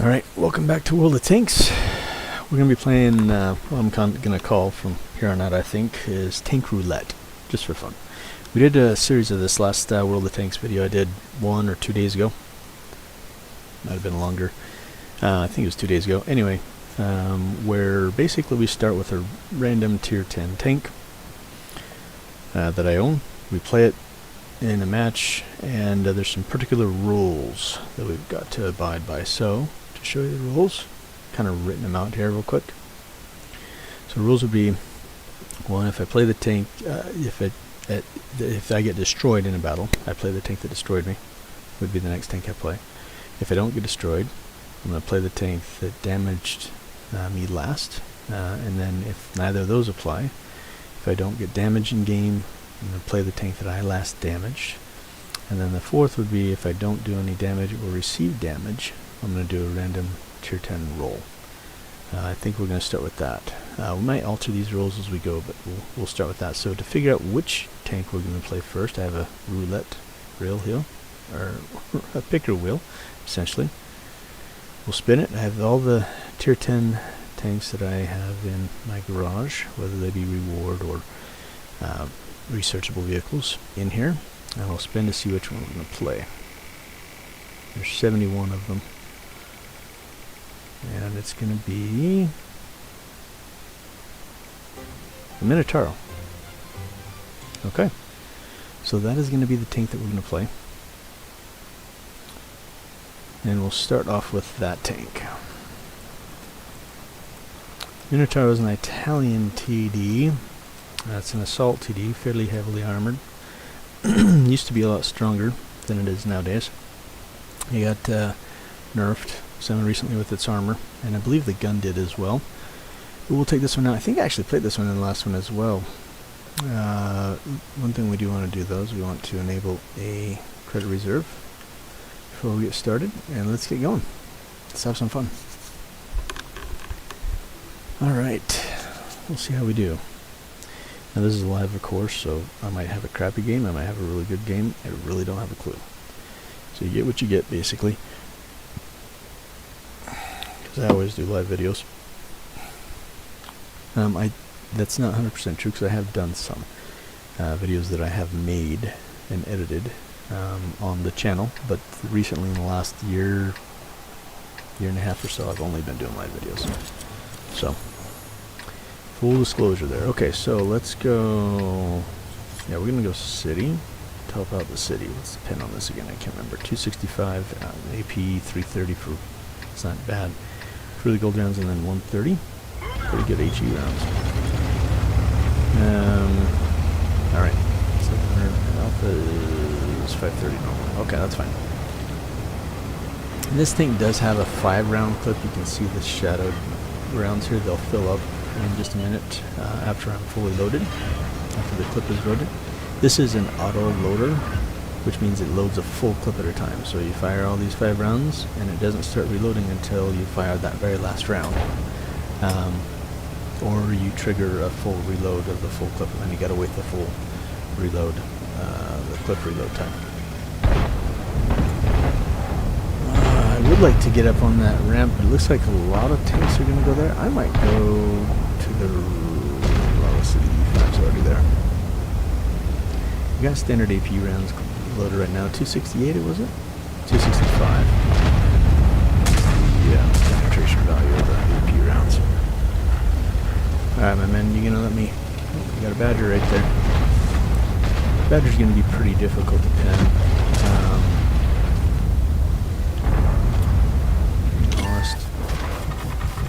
Alright, welcome back to World of Tanks. We're going to be playing what I'm going to call from here on out, I think, is Tank Roulette, just for fun. We did a series of this last World of Tanks video I did 1 or 2 days ago. Might have been longer. I think it was 2 days ago. Anyway, where basically we start with a random tier 10 tank that I own. We play it in a match, and there's some particular rules that we've got to abide by. So, to show you the rules, kind of written them out here real quick. So the rules would be, one, if I play the tank, if I get destroyed in a battle, I play the tank that destroyed me, would be the next tank I play. If I don't get destroyed, I'm going to play the tank that damaged me last, and then if neither of those apply, if I don't get damaged in game, I'm going to play the tank that I last damaged. And then the fourth would be, if I don't do any damage or receive damage, I'm going to do a random tier 10 roll. I think we're going to start with that. We might alter these rules as we go, but we'll start with that. So to figure out which tank we're going to play first, I have a roulette rail here, or a picker wheel, essentially. We'll spin it. I have all the tier 10 tanks that I have in my garage, whether they be reward or researchable vehicles in here, and we'll spin to see which one we're going to play. There's 71 of them, and it's going to be a Minotauro. Okay, so that is going to be the tank that we're going to play, and we'll start off with that tank. Minotauro is an Italian TD. That's an assault TD, fairly heavily armored. Used to be a lot stronger than it is nowadays. He got nerfed some recently with its armor, and I believe the gun did as well. But we'll take this one out. I think I actually played this one in the last one as well. One thing we do want to do though is we want to enable a credit reserve before we get started, and let's get going. Let's have some fun. Alright, we'll see how we do. Now this is live, of course, so I might have a crappy game, I might have a really good game, I really don't have a clue. So you get what you get, basically. Because I always do live videos. That's not 100% true, because I have done some videos that I have made and edited on the channel, but recently in the last year and a half or so, I've only been doing live videos. So, full disclosure there. Okay, so let's go. Yeah, we're gonna go city to help out the city. What's the pin on this again? I can't remember. 265 AP, 330 for. It's not bad for the gold rounds, and then 130. Pretty good HE rounds. All right. 700 alpha is 530 normal. Okay, that's fine. And this thing does have a 5-round clip. You can see the shadowed rounds here. They'll fill up in just a minute after I'm fully loaded, after the clip is loaded. This is an auto loader, which means it loads a full clip at a time. So you fire all these 5 rounds, and it doesn't start reloading until you fire that very last round. Or you trigger a full reload of the full clip, and then you gotta wait the full reload, the clip reload time. I would like to get up on that ramp, but it looks like a lot of tanks are going to go there. I might go to the... well, let's see, the E5's already there. We got standard AP rounds loaded right now. 268, was it? 265. Yeah, penetration value of the AP rounds. Alright, my man, you going to let me... oh, you got a Badger right there. Badger's going to be pretty difficult to pin.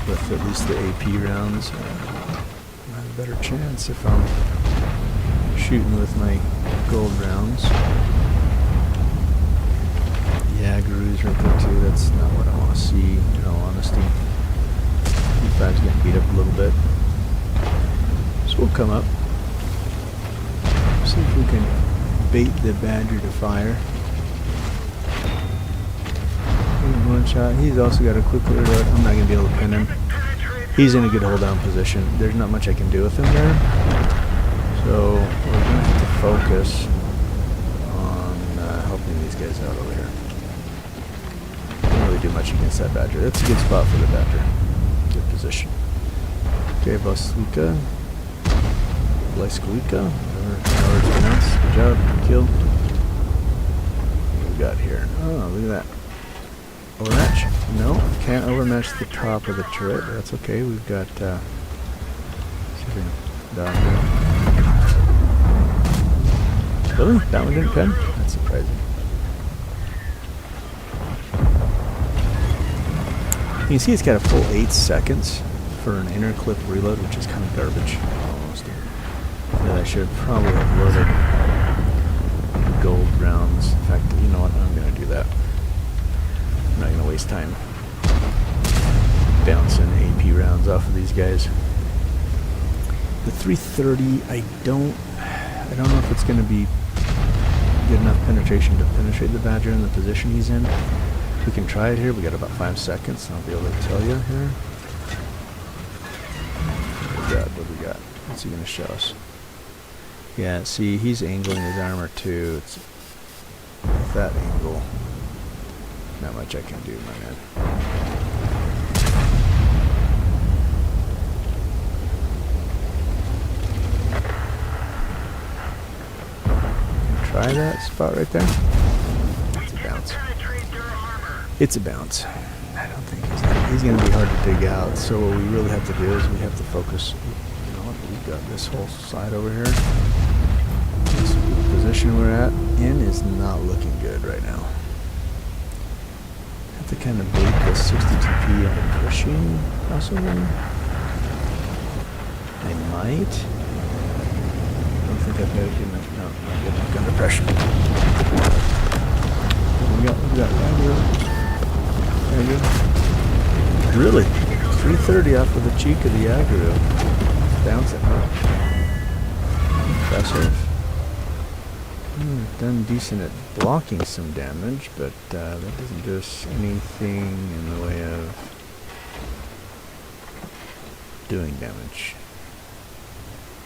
With at least the AP rounds, I have a better chance if I'm shooting with my gold rounds. Yeah, Guru's right there too. That's not what I want to see, in all honesty. E5's getting beat up a little bit. So we'll come up. See if we can bait the Badger to fire. One shot. He's also got a quick reload. I'm not going to be able to pin him. He's in a good hold down position. There's not much I can do with him there. So we're going to have to focus on helping these guys out over here. really do much against that Badger. That's a good spot for the Badger. Good position. Okay, Blaswika. Blaswika. However it's pronounced. Good job. Kill. What do we got here? Oh, look at that. Overmatch? No, can't overmatch the top of the turret. That's okay. We've got down here. Really? That one didn't pen? That's surprising. You can see it's got a full 8 seconds for an inner clip reload, which is kind of garbage. Almost. That I should probably have loaded gold rounds. In fact, you know what? I'm going to do that. I'm not going to waste time bouncing AP rounds off of these guys. The 330, I don't know if it's going to be good enough penetration to penetrate the Badger in the position he's in. We can try it here. We got about 5 seconds, and I'll be able to tell you here. What do we got? What's he going to show us? Yeah, see, he's angling his armor too. It's with that angle. Not much I can do, my man. Try that spot right there. It's a bounce. It's a bounce. I don't think he's going to be hard to dig out. So what we really have to do is we have to focus. You know what? We've got this whole side over here. This position we're at in is not looking good right now. Have to kind of bait the 60 TP on pushing, possibly. I might. I don't think I've got it good enough. No, not good enough under pressure. We got there you go. Really? 330 off of the cheek of the aggro. Bouncing, huh? Impressive. Done decent at blocking some damage, but that doesn't do us anything in the way of doing damage.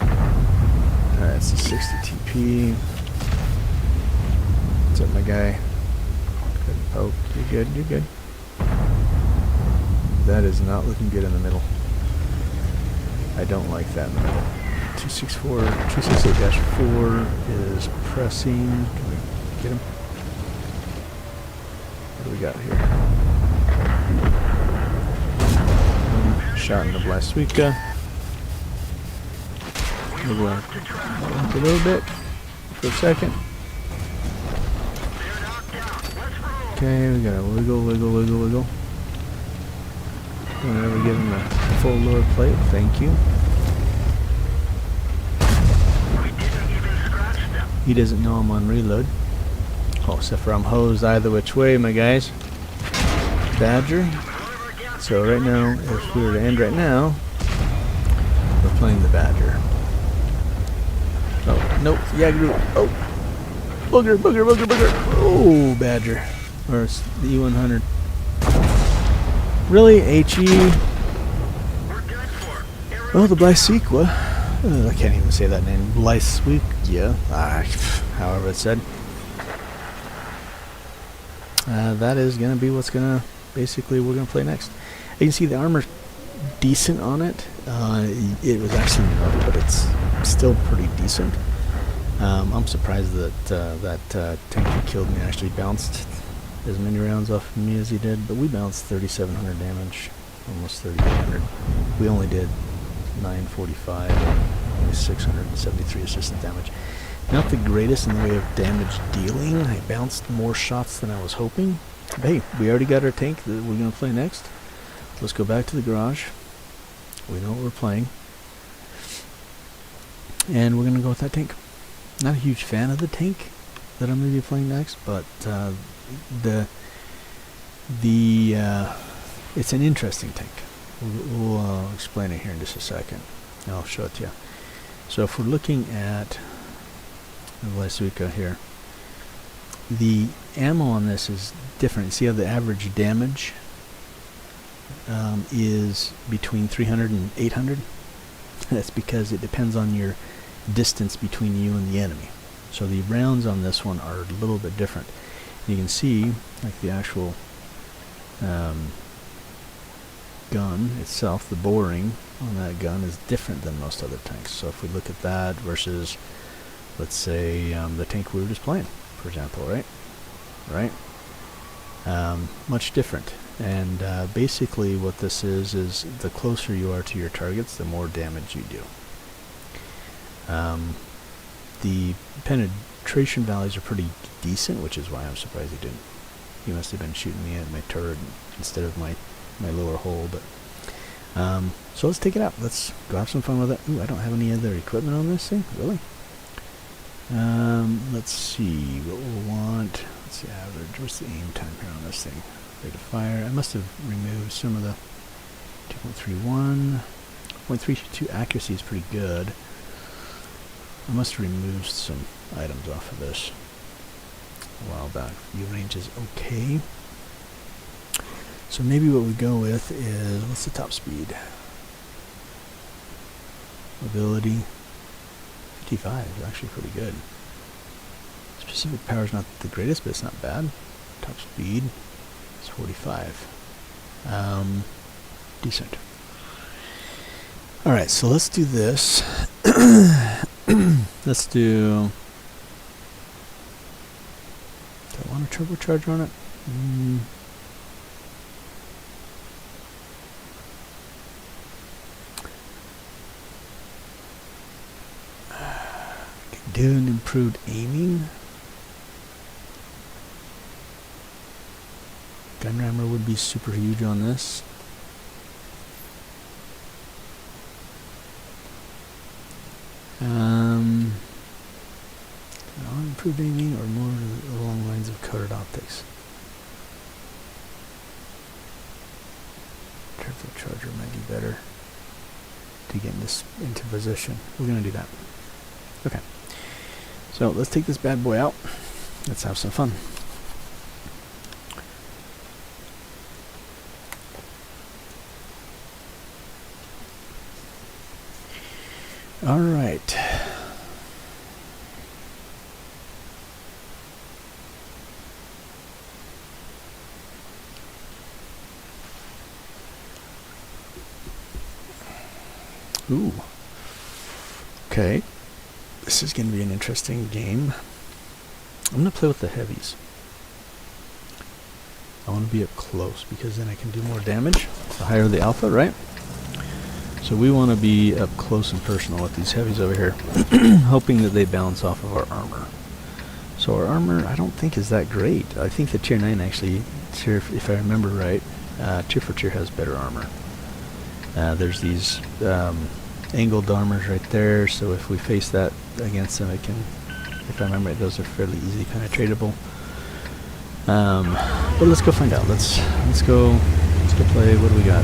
Alright, it's a 60 TP. What's up, my guy? Good poke. You're good, you're good. That is not looking good in the middle. I don't like that in the middle. 268-4 is pressing. Can we get him? What do we got here? Shot in the Blaswika. We'll go up a little bit for a second. Okay, we got a wiggle. Whenever we give him a full lower plate, thank you. He doesn't know I'm on reload. Oh, except for I'm hosed either which way, my guys. Badger. So right now, if we were to end right now, we're playing the Badger. Oh, nope, Yagru. Oh, booger. Oh, Badger. Or it's the E100. Really? HE? Oh, the Blaswika. I can't even say that name. Blaswika. However it's said. That is going to be what's going to, basically, we're going to play next. You can see the armor decent on it. It was actually nerfed, but it's still pretty decent. I'm surprised that that tank that killed me actually bounced as many rounds off of me as he did, but we bounced 3,700 damage, almost 3,800. We only did 945 and only 673 assistant damage. Not the greatest in the way of damage dealing. I bounced more shots than I was hoping. But hey, we already got our tank that we're going to play next. Let's go back to the garage. We know what we're playing. And we're going to go with that tank. Not a huge fan of the tank that I'm going to be playing next, but it's an interesting tank. We'll explain it here in just a second. I'll show it to you. So if we're looking at the Blaswika here, the ammo on this is different. See how the average damage is between 300 and 800? That's because it depends on your distance between you and the enemy. So the rounds on this one are a little bit different. You can see, like the actual gun itself, the boring on that gun is different than most other tanks. So if we look at that versus, let's say, the tank we were just playing, for example, right? Much different. And basically what this is the closer you are to your targets, the more damage you do. The penetration values are pretty decent, which is why I'm surprised he didn't. He must have been shooting me at my turret instead of my lower hole. But so let's take it out. Let's go have some fun with it. Ooh, I don't have any other equipment on this thing, really. Let's see what we'll want. Let's see average. What's the aim time here on this thing? Rate of fire. I must have removed some of the 2.31. 0.32 accuracy is pretty good. I must have removed some items off of this a while back. View range is okay. So maybe what we go with is, what's the top speed? Mobility. 55 is actually pretty good. Specific power is not the greatest, but it's not bad. Top speed is 45. Decent. Alright, so let's do this. Let's do... Do I want a turbocharger on it? Do an improved aiming. Gun rammer would be super huge on this. Improved aiming or more along lines of coated optics. Turbocharger might be better to get into position. We're going to do that. Okay. So let's take this bad boy out. Let's have some fun. All right. Ooh. Okay. This is going to be an interesting game. I'm going to play with the heavies. I want to be up close because then I can do more damage. The higher the alpha, right? So we want to be up close and personal with these heavies over here, hoping that they bounce off of our armor. So our armor, I don't think is that great. I think the tier 9 actually, if I remember right, tier 4 tier has better armor. There's these angled armors right there, so if we face that against them, it can, if I remember right, those are fairly easily penetratable. But let's go find out. Let's go play. What do we got?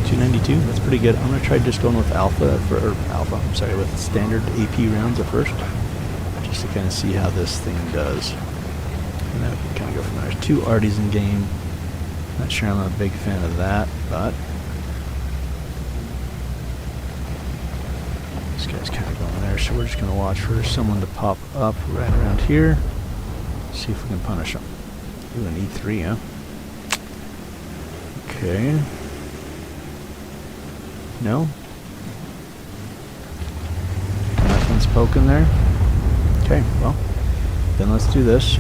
292. That's pretty good. I'm gonna try just going with with standard AP rounds at first, just to kind of see how this thing does, and then we can kind of go from there. There's 2 arties in game. Not sure I'm a big fan of that, but this guy's kind of going there, so we're just gonna watch for someone to pop up right around here. See if we can punish him. Ooh, an E3, huh? Okay. No? Nothing's poking there? Okay, well, then let's do this.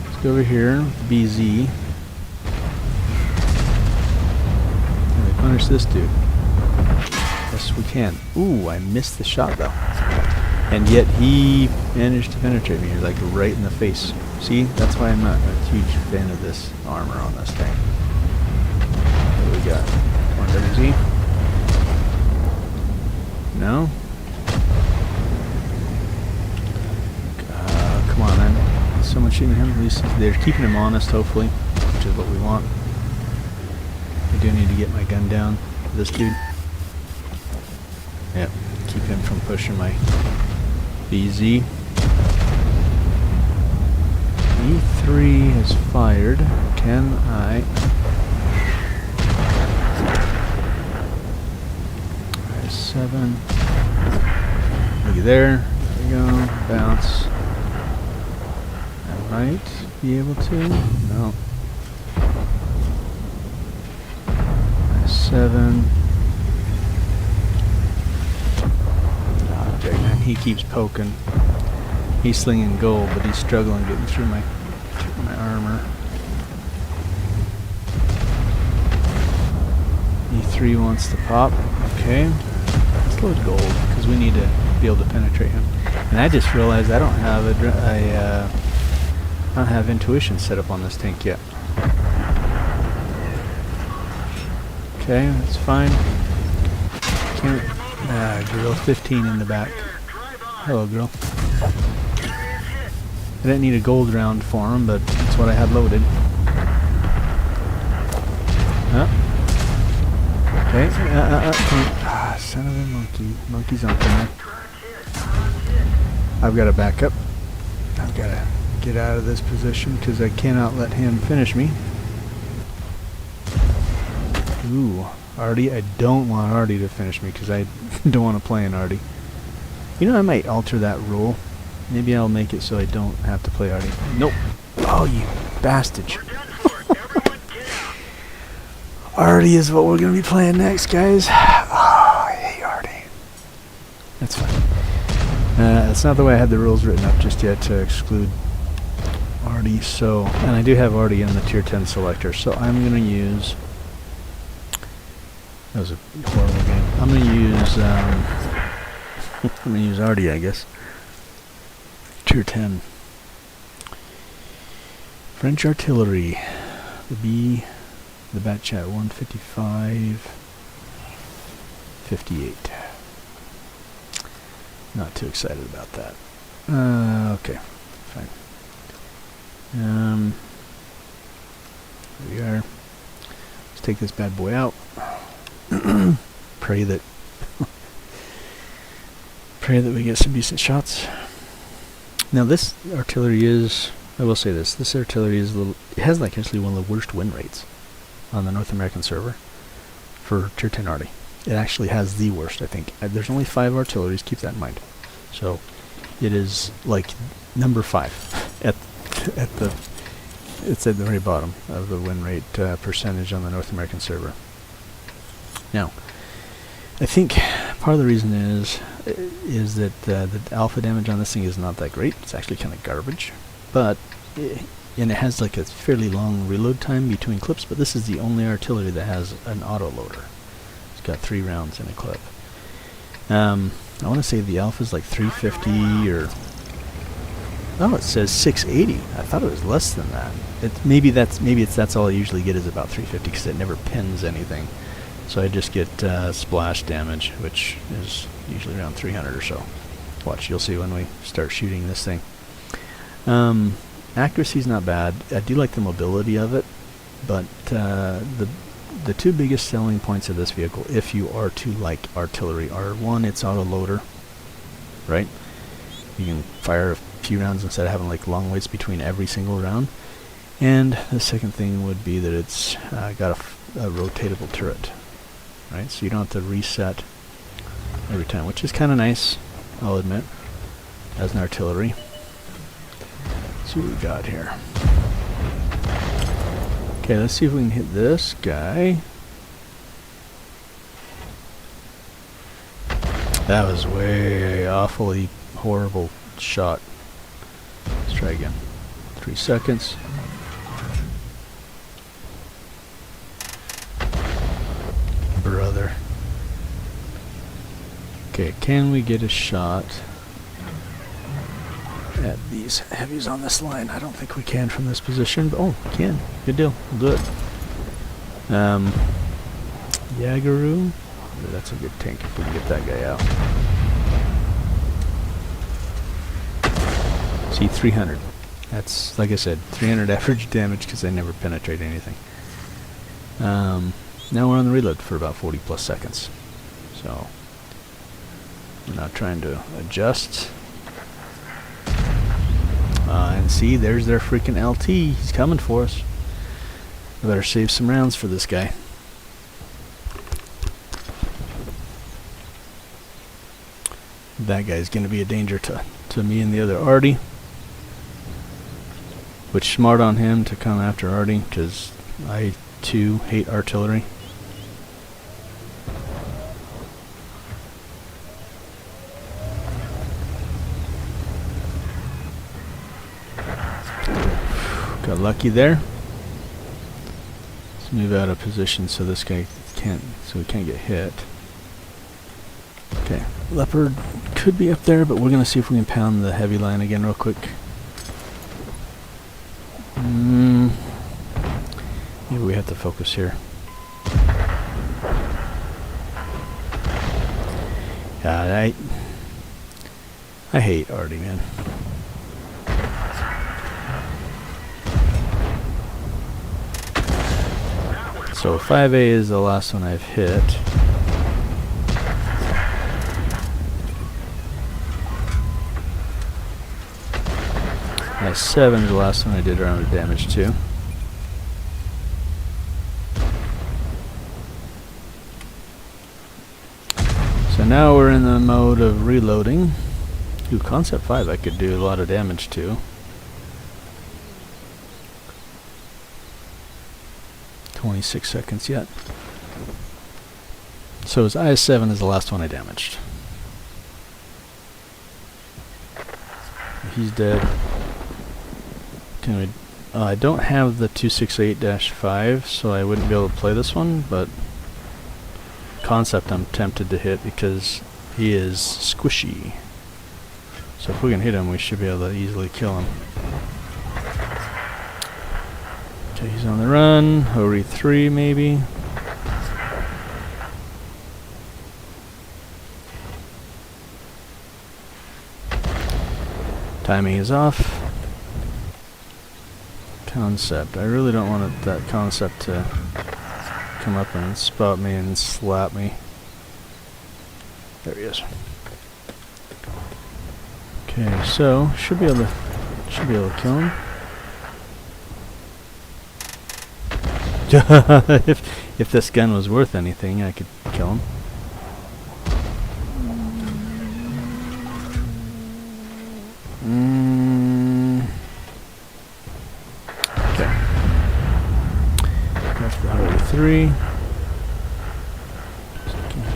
Let's go over here, BZ. And we punish this dude. Yes, we can. Ooh, I missed the shot though. And yet he managed to penetrate me, like right in the face. See, that's why I'm not a huge fan of this armor on this thing. What do we got? 1WZ? No? Come on, man. Someone shooting him. At least they're keeping him honest, hopefully, which is what we want. I do need to get my gun down to this dude. Yep, keep him from pushing my BZ. E3 has fired. Can I? Alright, 7. Looky there. There we go. Bounce. And might be able to. No. 7. Oh, man, he keeps poking. He's slinging gold, but he's struggling getting through my armor. E3 wants to pop. Okay. Let's load gold, because we need to be able to penetrate him. And I just realized I don't have I don't have intuition set up on this tank yet. Okay, that's fine. Girl 15 in the back. Hello, girl. I didn't need a gold round for him, but that's what I had loaded. Okay. Son of a monkey. Monkey's on there. I've got to back up. I've got to get out of this position because I cannot let him finish me. Ooh, Artie. I don't want Artie to finish me because I don't want to play an Artie. You know, I might alter that rule. Maybe I'll make it so I don't have to play Artie. Nope. Oh, you bastard. Artie is what we're going to be playing next, guys. Oh, I hate Artie. That's fine. That's not the way I had the rules written up just yet to exclude Artie. So, and I do have Artie in the tier 10 selector, so I'm going to use... That was a horrible game. I'm going to use... I'm going to use Artie, I guess. Tier 10. French artillery. The B... The bat chat 155, 58. Not too excited about that. Okay, fine. Here we are. Let's take this bad boy out. Pray that we get some decent shots. Now this artillery is, I will say this artillery is a little, it has like actually one of the worst win rates on the North American server for tier 10 Artie. It actually has the worst, I think. There's only 5 artilleries, keep that in mind. So it is like number 5 it's at the very bottom of the win rate percentage on the North American server. Now, I think part of the reason is that the alpha damage on this thing is not that great. It's actually kind of garbage, but and it has like a fairly long reload time between clips, but this is the only artillery that has an auto loader. It's got 3 rounds in a clip. I want to say the alpha is like 350 or... Oh, it says 680. I thought it was less than that. Maybe that's all I usually get is about 350 because it never pins anything. So I just get splash damage, which is usually around 300 or so. Watch, you'll see when we start shooting this thing. Accuracy's not bad. I do like the mobility of it, but the 2 biggest selling points of this vehicle, if you are to like artillery, are 1, it's auto loader, right? You can fire a few rounds instead of having like long waits between every single round. And the second thing would be that it's got a rotatable turret, right? So you don't have to reset every time, which is kind of nice, I'll admit, as an artillery. Let's see what we got here. Okay, let's see if we can hit this guy. That was way awfully horrible shot. Let's try again. 3 seconds. Brother. Okay, can we get a shot at these heavies on this line? I don't think we can from this position, but oh, we can. Good deal. We'll do it. Yagaru. That's a good tank if we can get that guy out. See, 300. That's, like I said, 300 average damage because they never penetrate anything. Now we're on the reload for about 40 plus seconds. So, we're not trying to adjust. And see, there's their freaking LT. He's coming for us. I better save some rounds for this guy. That guy's going to be a danger to me and the other Artie. Which smart on him to come after Artie, because I too hate artillery. Got lucky there. Let's move out of position so this guy can't, so he can't get hit. Okay, leopard could be up there, but we're gonna see if we can pound the heavy line again real quick. Maybe we have to focus here. Yeah, I hate Artie, man. So 5A is the last one I've hit. I7 is the last one I did a round of damage to. So now we're in the mode of reloading. Ooh, concept 5 I could do a lot of damage to. 26 seconds yet. So his IS-7 is the last one I damaged. He's dead. Can we, I don't have the 268-5, so I wouldn't be able to play this one, but concept I'm tempted to hit because he is squishy. So if we can hit him, we should be able to easily kill him. Okay, he's on the run. Hori 3 maybe. Timing is off. Concept. I really don't want that concept to come up and spot me and slap me. There he is. Okay, so should be able to kill him. if this gun was worth anything, I could kill him. Okay. That's the Hori 3.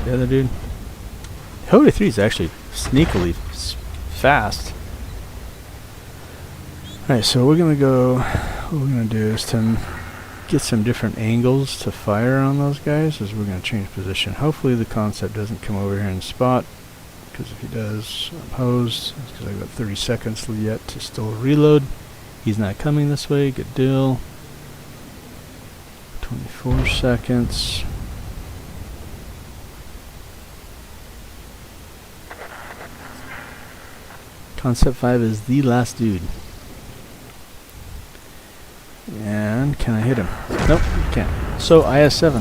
The other dude. Hori 3 is actually sneakily fast. Alright, so we're gonna go. What we're gonna do is to get some different angles to fire on those guys as we're going to change position. Hopefully the concept doesn't come over here and spot, because if he does, I'm hosed, because I've got 30 seconds yet to still reload. He's not coming this way, good deal. 24 seconds. Concept 5 is the last dude. And can I hit him? Nope, can't. So IS-7.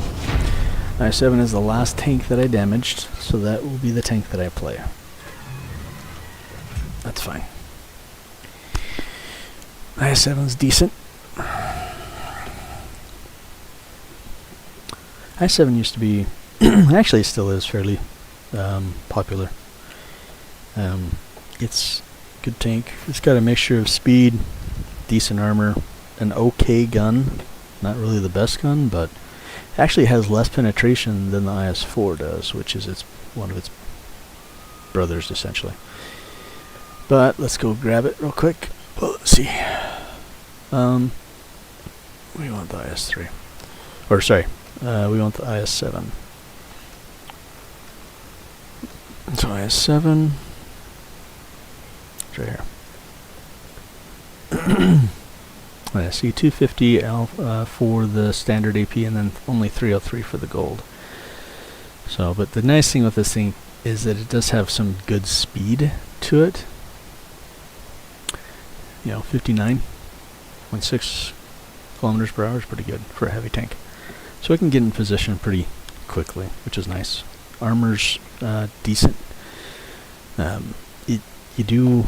IS-7 is the last tank that I damaged, so that will be the tank that I play. That's fine. IS-7's decent. IS-7 used to be, actually it still is fairly popular. It's a good tank. It's got a mixture of speed, decent armor, an okay gun, not really the best gun, but actually has less penetration than the IS-4 does, which is one of its brothers essentially. But let's go grab it real quick. Well, let's see. We want the IS-3, or sorry, we want the IS-7. So IS-7, it's right here. I see 250 for the standard AP, and then only 303 for the gold. So, but the nice thing with this thing is that it does have some good speed to it. You know, 59.6 kilometers per hour is pretty good for a heavy tank. So I can get in position pretty quickly, which is nice. Armor's decent. You do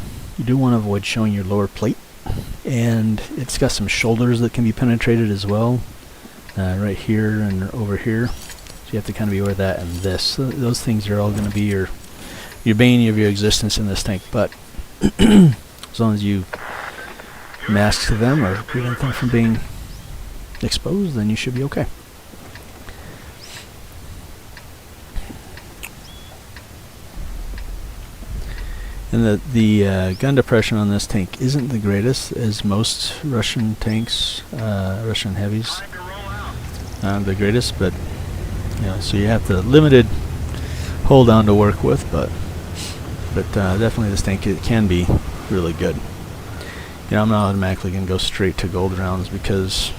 want to avoid showing your lower plate. And it's got some shoulders that can be penetrated as well, right here and over here. So you have to kind of be aware of that and this. So those things are all going to be your bane of your existence in this tank. But as long as you masks them or prevent them from being exposed, then you should be okay. And the gun depression on this tank isn't the greatest, as most Russian tanks, Russian heavies, the greatest. But so you have the limited hold down to work with. But definitely this tank, it can be really good. I'm not automatically going to go straight to gold rounds because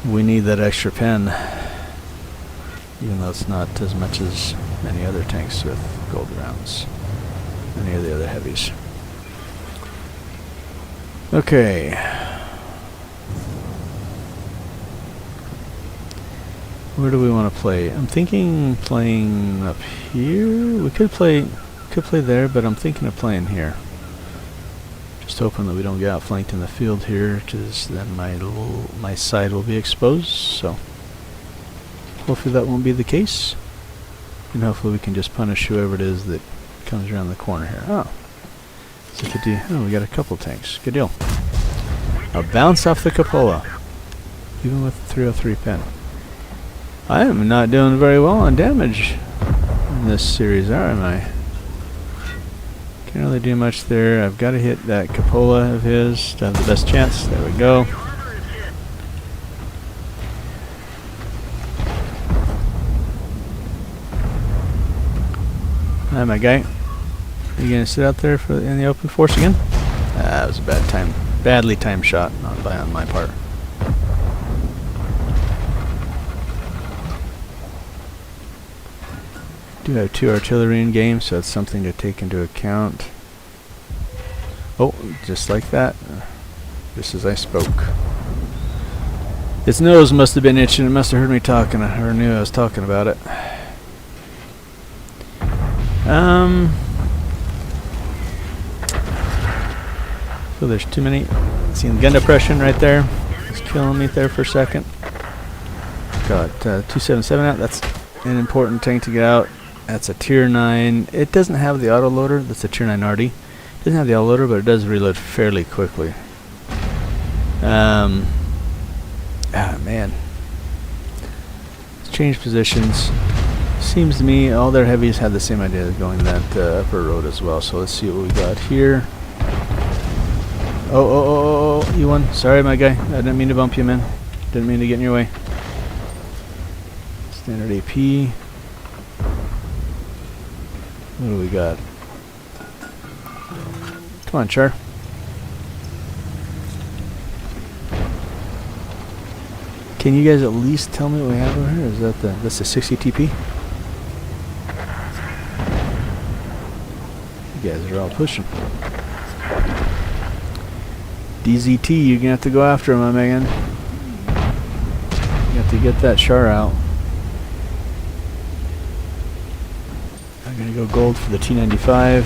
we need that extra pen, even though it's not as much as many other tanks with gold rounds, any of the other heavies. Okay. Where do we want to play? I'm thinking playing up here. We could play there, but I'm thinking of playing here. Just hoping that we don't get outflanked in the field here, because then my side will be exposed. So hopefully that won't be the case, and hopefully we can just punish whoever it is that comes around the corner here. Oh, so we got a couple tanks. Good deal. A bounce off the cupola, even with the 303 pen. I am not doing very well on damage in this series, am I? Can't really do much there. I've got to hit that cupola of his to have the best chance. There we go. Hi, my guy. Are you gonna sit out there in the open force again? That was a badly timed shot on my part. Do have 2 artillery in game, so that's something to take into account. Oh, just like that. Just as I spoke. Its nose must have been itching. It must have heard me talking, or knew I was talking about it. So there's too many. Seeing gun depression right there. It's killing me there for a second. Got 277 out. That's an important tank to get out. That's a tier 9. It doesn't have the autoloader. That's a tier 9 RD. It doesn't have the autoloader, but it does reload fairly quickly. Man. Let's change positions. Seems to me all their heavies had the same idea of going that upper road as well. So let's see what we got here. Oh, you won. Sorry, my guy. I didn't mean to bump you, man. Didn't mean to get in your way. Standard AP. What do we got? Come on, Char. Can you guys at least tell me what we have over here? Is that that's the 60 TP? You guys are all pushing. DZT, you're gonna have to go after him, my man. You have to get that Char out. I'm gonna go gold for the T95.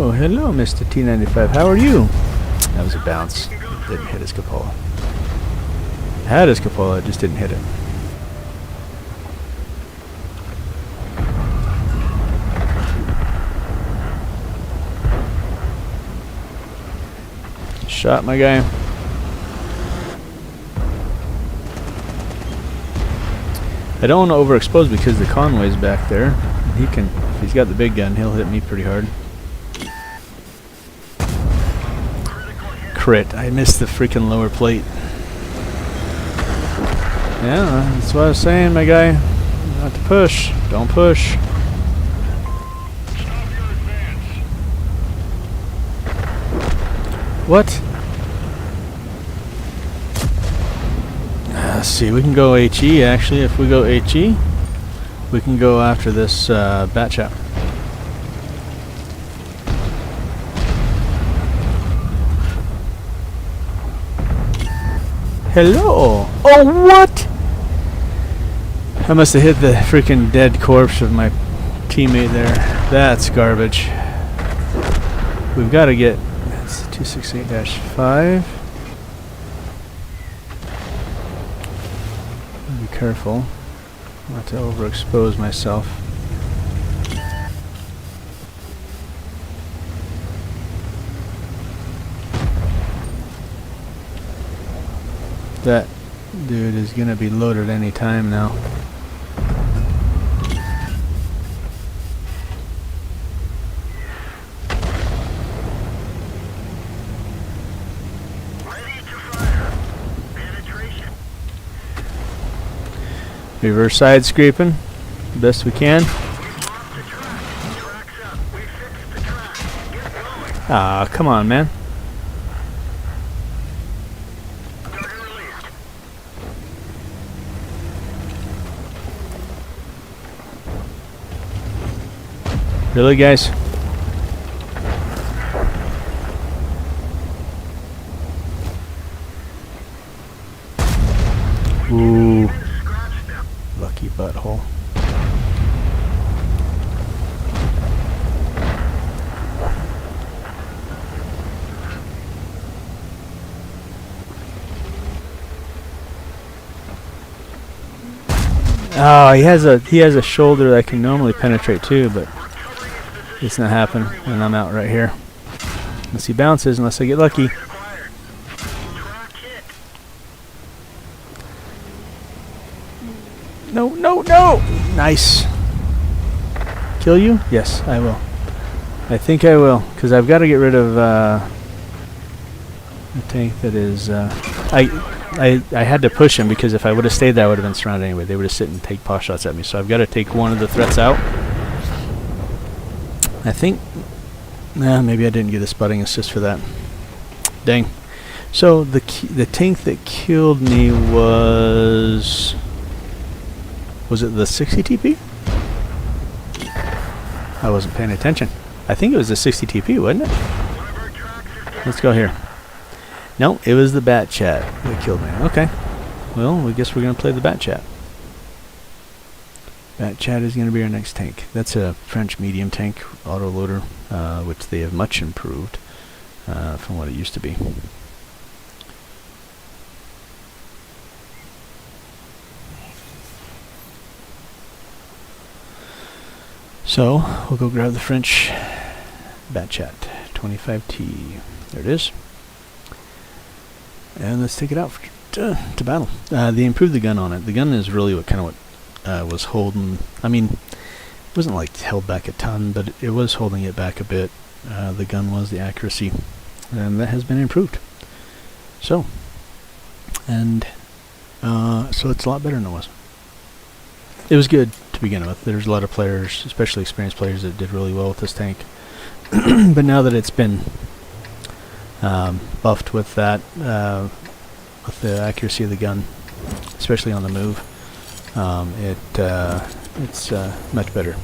Oh, hello, Mr. T95. How are you? That was a bounce. Didn't hit his cupola. Had his cupola, it just didn't hit it. Shot, my guy. I don't want to overexpose because the Conway's back there. He can, if he's got the big gun, he'll hit me pretty hard. Crit. I missed the freaking lower plate. Yeah, that's what I was saying, my guy. Not to push. Don't push. What? Let's see, we can go HE actually. If we go HE, we can go after this bat chap. Hello! Oh, what? I must have hit the freaking dead corpse of my teammate there. That's garbage. we've got to get, that's 268-5. Be careful not to overexpose myself. That dude is gonna be loaded any time now. Reverse side scraping, best we can. Ah, come on, man. Really, guys? Ooh. Lucky butthole. Oh, he has a shoulder that can normally penetrate too, but it's not happening when I'm out right here. Unless he bounces, unless I get lucky. No, no, no! Nice. Kill you? Yes, I will. I think I will, because I've got to get rid of the tank that is... I had to push him, because if I would have stayed there, I would have been surrounded anyway. They would have sit and take pot shots at me. So I've got to take one of the threats out. I think... Nah, maybe I didn't get a spotting assist for that. Dang. So the tank that killed me was... Was it the 60 TP? I wasn't paying attention. I think it was the 60 TP, wasn't it? Let's go here. No, it was the Bat Chat that killed me. Okay. Well, I guess we're going to play the Bat Chat. Bat Chat is going to be our next tank. That's a French medium tank, autoloader, which they have much improved from what it used to be. So, we'll go grab the French Bat Chat 25T. There it is. And let's take it out to battle. They improved the gun on it. The gun is really what was holding... I mean, it wasn't like held back a ton, but it was holding it back a bit. The gun was, the accuracy. And that has been improved. So, and so it's a lot better than it was. It was good to begin with. There's a lot of players, especially experienced players, that did really well with this tank. But now that it's been buffed with that, with the accuracy of the gun, especially on the move, it's much better.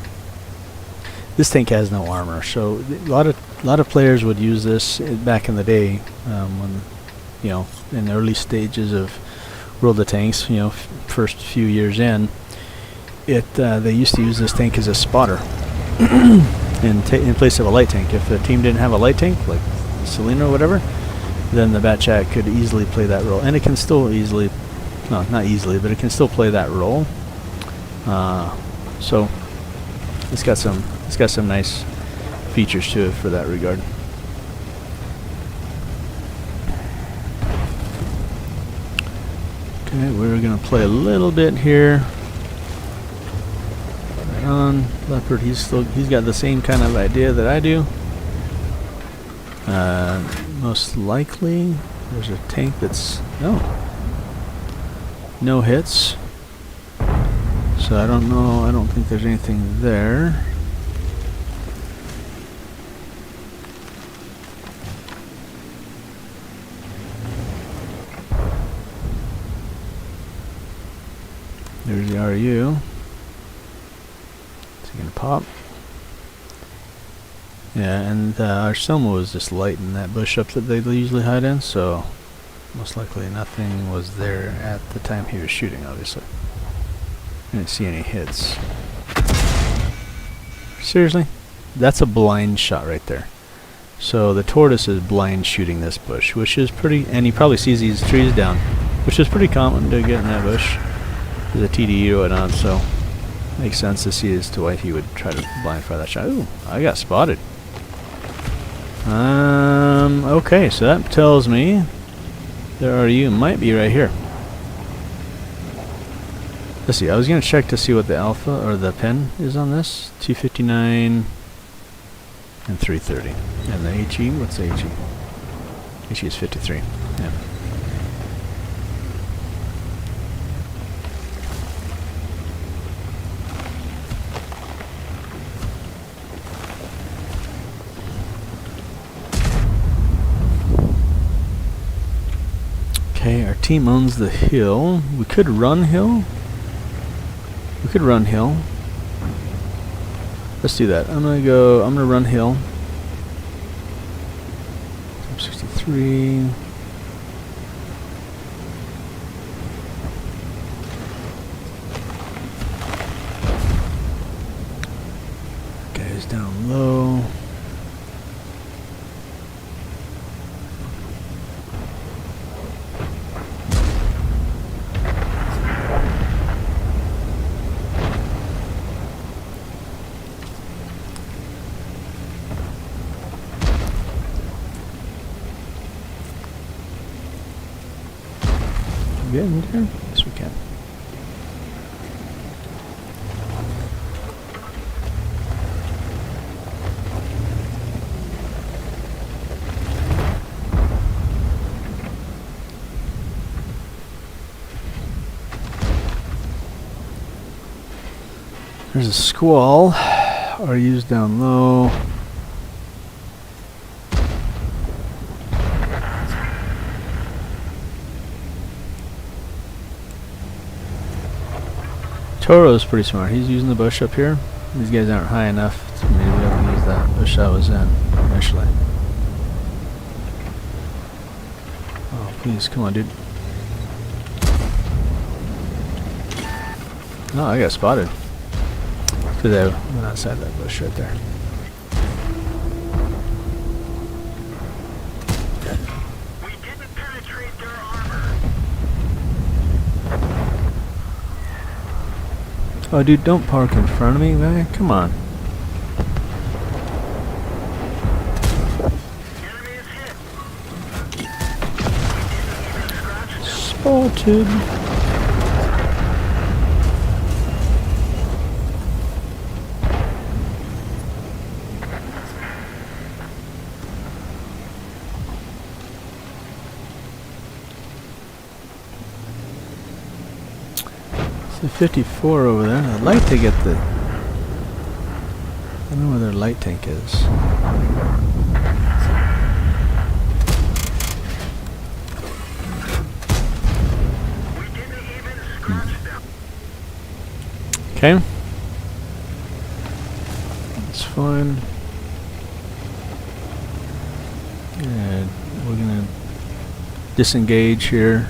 This tank has no armor, so a lot of players would use this back in the day, when, you know, in the early stages of World of Tanks, you know, first few years in. They used to use this tank as a spotter in place of a light tank. If the team didn't have a light tank, like Selena or whatever, then the Bat Chat could easily play that role. And it can still easily, no, not easily, but it can still play that role. So it's got some nice features to it for that regard. Okay, we're gonna play a little bit here. On Leopard, he's got the same kind of idea that I do. Most likely there's a tank that's no hits, so I don't know. I don't think there's anything there. There's the RU. Gonna pop. Yeah, and our Selma was just lighting that bush up that they usually hide in, so most likely nothing was there at the time he was shooting, obviously. I didn't see any hits. Seriously? That's a blind shot right there. So the tortoise is blind shooting this bush, which is pretty, and he probably sees these trees down, which is pretty common to get in that bush. There's a TDU or whatnot, so makes sense to see as to why he would try to blind fire that shot. Ooh, I got spotted. Okay, so that tells me there are you might be right here. Let's see, I was gonna check to see what the alpha or the pen is on this. 259 and 330. And the HE, what's the HE? HE is 53. Yeah. Okay, our team owns the hill. We could run hill. We could run hill. Let's do that. I'm gonna run hill. 63. Guys down low. Get in there? Yes, we can. There's a squall. RU's down low. Toro's pretty smart. He's using the bush up here. These guys aren't high enough to maybe be able to use that bush I was in initially. Oh, please, come on, dude. No, I got spotted. So they went outside that bush right there. We didn't penetrate their armor. Oh, dude, don't park in front of me, man. Come on. Enemy is hit. We didn't even scratch them. Spotted. The 54 over there. I'd like to get the... I don't know where their light tank is. We didn't even scratch them. Okay. That's fine. And we're gonna disengage here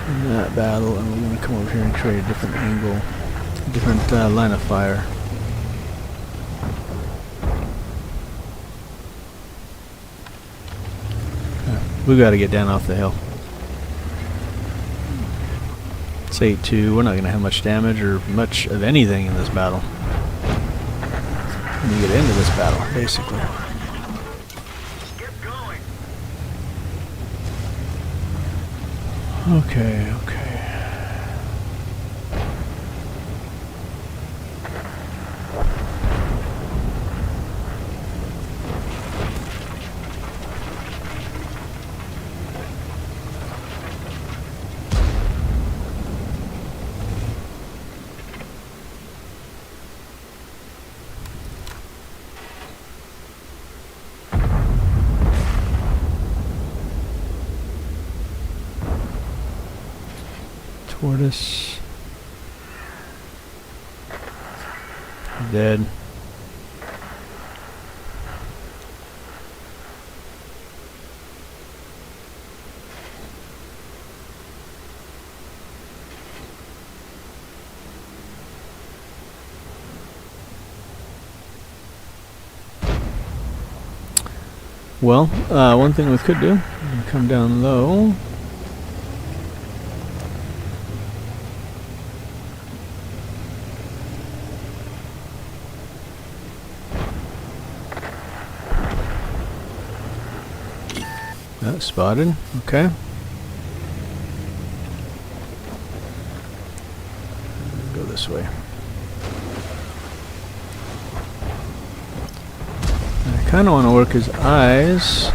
in that battle, and we're going to come over here and create a different angle, a different line of fire. We've got to get down off the hill. It's 8-2. We're not going to have much damage or much of anything in this battle. When you get into this battle, basically. Get going. Okay, okay. Tortoise. Dead. Well, one thing we could do, come down low. Spotted. Okay. Go this way. I kind of want to work his eyes.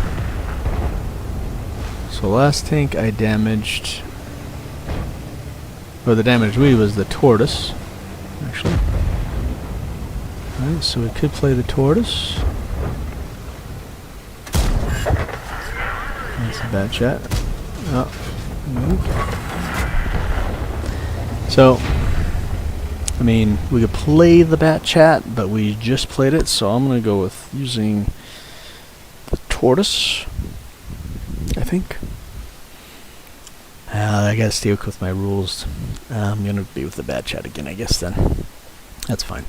So last tank I damaged, or the damage we was the tortoise, actually. Alright, so we could play the tortoise. That's a bad shot. Oh, move. So, I mean, we could play the bat chat, but we just played it, so I'm going to go with using the tortoise, I think. I got to stay with my rules. I'm going to be with the bat chat again, I guess, then. That's fine.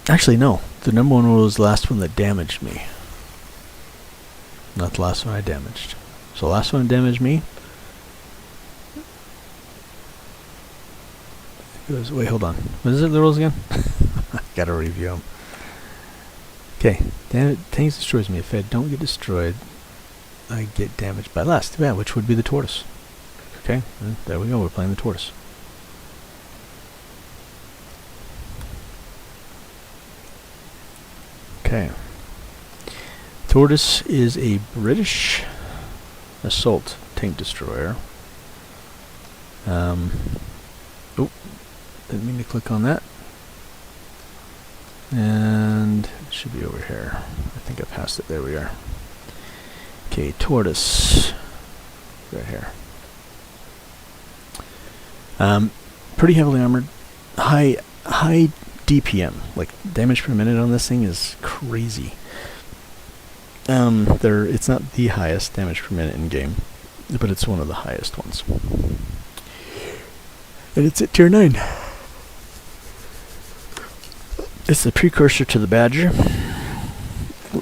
Actually, no. The number one rule is the last one that damaged me. Not the last one I damaged. So the last one that damaged me. Wait, hold on. What is it, the rules again? Gotta review them. Okay. Tanks destroys me. If I don't get destroyed, I get damaged by last. Yeah, which would be the tortoise. Okay. There we go. We're playing the tortoise. Okay. Tortoise is a British assault tank destroyer. Oh, didn't mean to click on that. And it should be over here. I think I passed it. There we are. Okay, tortoise. Right here. Pretty heavily armored. High DPM. Like, damage per minute on this thing is crazy. It's not the highest damage per minute in game, but it's one of the highest ones. And it's at tier 9. It's the precursor to the Badger,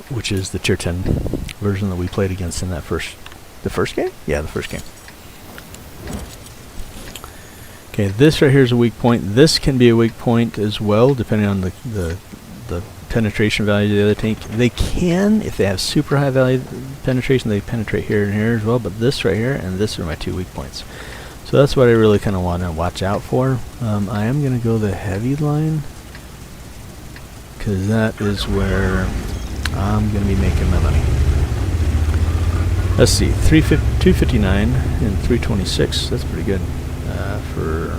which is the tier 10 version that we played against in that the first game? Yeah, the first game. Okay, this right here is a weak point. This can be a weak point as well, depending on the penetration value of the other tank. They can, if they have super high value penetration, they penetrate here and here as well, but this right here and this are my 2 weak points. So that's what I really kind of want to watch out for. I am going to go the heavy line, because that is where I'm going to be making my money. Let's see, 259 and 326, that's pretty good for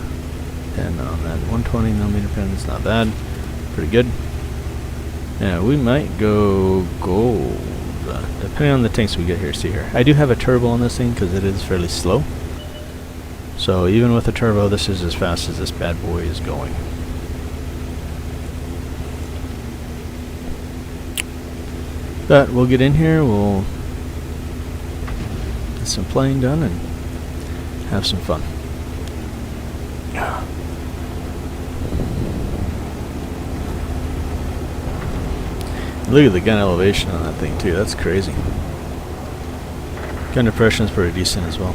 10 on that. 120 millimeter pen, it's not bad, pretty good. Yeah, we might go gold, depending on the tanks we get here. See here, I do have a turbo on this thing because it is fairly slow. So even with a turbo, this is as fast as this bad boy is going. But we'll get in here, we'll get some playing done and have some fun. Look at the gun elevation on that thing too, that's crazy. Gun depression is pretty decent as well.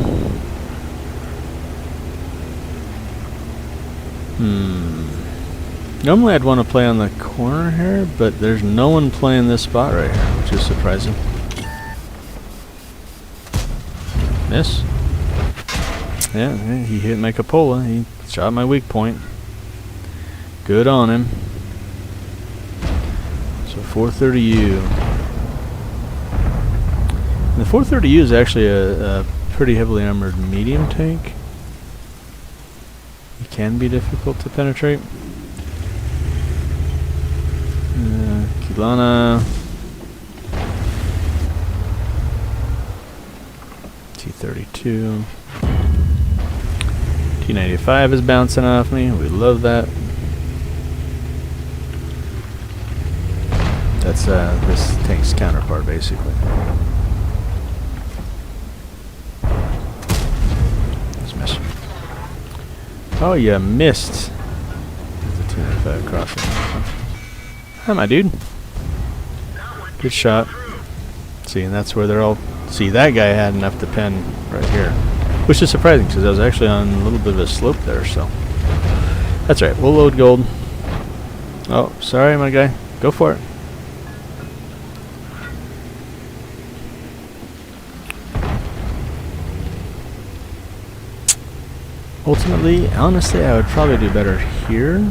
Normally I'd want to play on the corner here, but there's no one playing this spot right here, which is surprising. Miss. Yeah, he hit my cupola. He shot my weak point. Good on him. So 430U. And the 430U is actually a pretty heavily armored medium tank. It can be difficult to penetrate. Kilana. T32. T95 is bouncing off me. We love that. That's this tank's counterpart, basically. Just miss. Oh, you missed. There's a T95 crossing. Hi, my dude. Good shot. See, and that's where they're all... See, that guy had enough to pin right here. Which is surprising, because I was actually on a little bit of a slope there, so... That's right, we'll load gold. Oh, sorry, my guy. Go for it. Ultimately, honestly, I would probably do better here.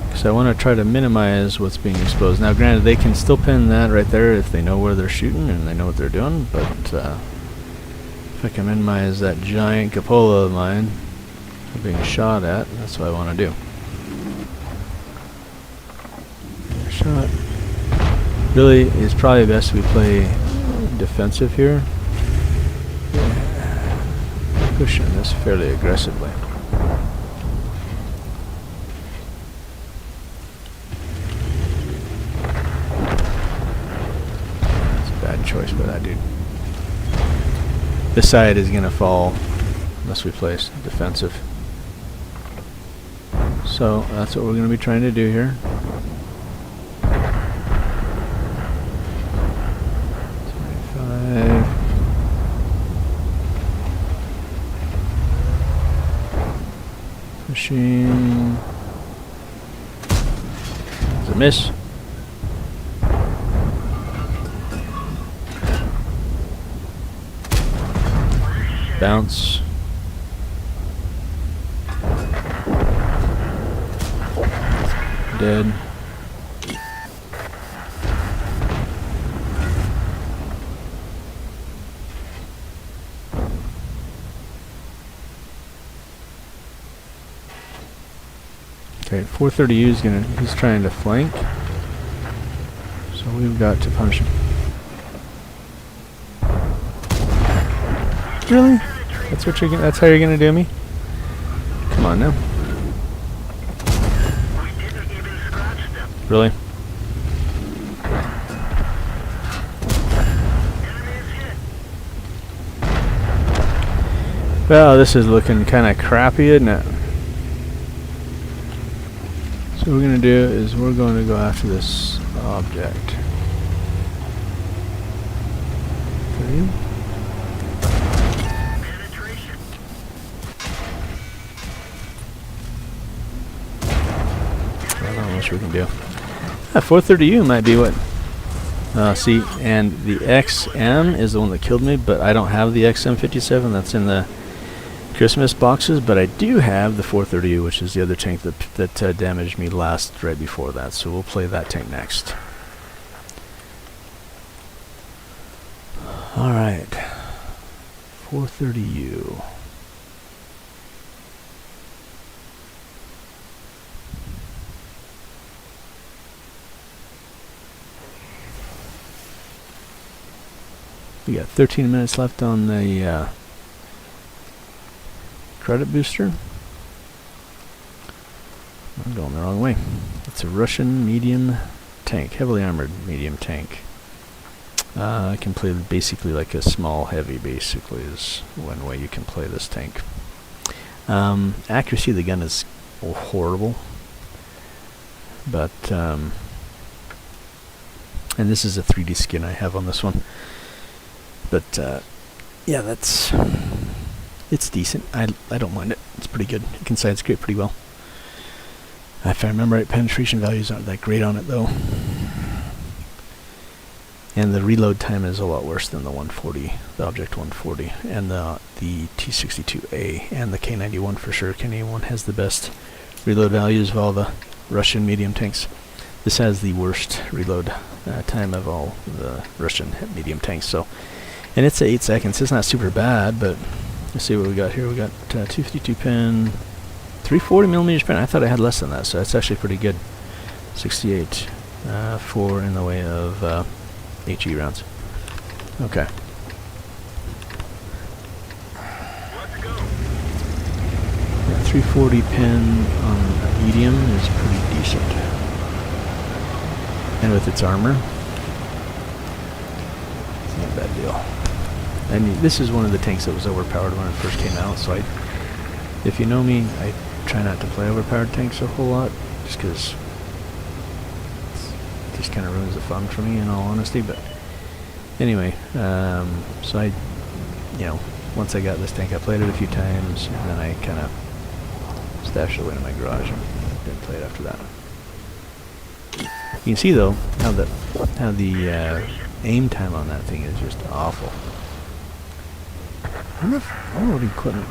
Because I want to try to minimize what's being exposed. Now, granted, they can still pin that right there if they know where they're shooting and they know what they're doing, but if I can minimize that giant cupola of mine being shot at, that's what I want to do. Shot. Really, it's probably best we play defensive here. Pushing this fairly aggressively. That's a bad choice by that dude. This side is going to fall unless we play defensive. So that's what we're going to be trying to do here. Machine. It's a miss. Bounce. Dead. Okay, 430U is he's trying to flank. So we've got to punish him. Really? That's how you're gonna do me? Come on now. Really? Well, this is looking kinda crappy, isn't it? So what we're going to do is we're going to go after this object. Okay. I don't know how much we can do. 430U might be what... see, and the XM is the one that killed me, but I don't have the XM57. That's in the Christmas boxes, but I do have the 430U, which is the other tank that damaged me last right before that, so we'll play that tank next. Alright, 430U. We got 13 minutes left on the credit booster. I'm going the wrong way. It's a Russian medium tank, heavily armored medium tank. I can play basically like a small heavy, basically, is one way you can play this tank. Accuracy of the gun is horrible. But, and this is a 3D skin I have on this one. But, yeah, it's decent. I don't mind it. It's pretty good. It can side scrape pretty well. If I remember right, penetration values aren't that great on it though. And the reload time is a lot worse than the 140, the Object 140, and the T62A, and the K91 for sure. K91 has the best reload values of all the Russian medium tanks. This has the worst reload time of all the Russian medium tanks. So, and it's 8 seconds. It's not super bad, but let's see what we got here. We got 252 pin, 340 millimeters pin. I thought I had less than that, so that's actually pretty good. 68, 4 in the way of HE rounds. Okay. Yeah, 340 pin on a medium is pretty decent, and with its armor, it's not a bad deal. And this is one of the tanks that was overpowered when it first came out, so if you know me, try not to play overpowered tanks a whole lot, just because it just kind of ruins the fun for me, in all honesty. But anyway, so I, once I got this tank, I played it a few times, and then I kind of stashed it away in my garage and didn't play it after that. You can see though how the aim time on that thing is just awful. I wonder what equipment.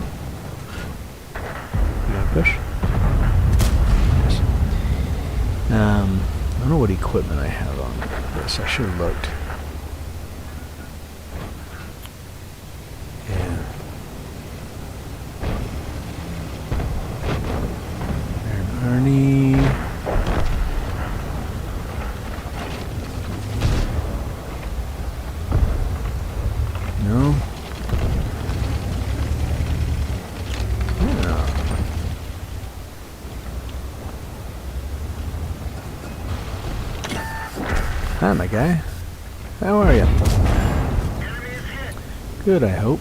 You gonna push? Yes. I don't know what equipment I have on this. I should have looked. Yeah. There's Arnie. No. Hi, my guy. How are you? Good, I hope.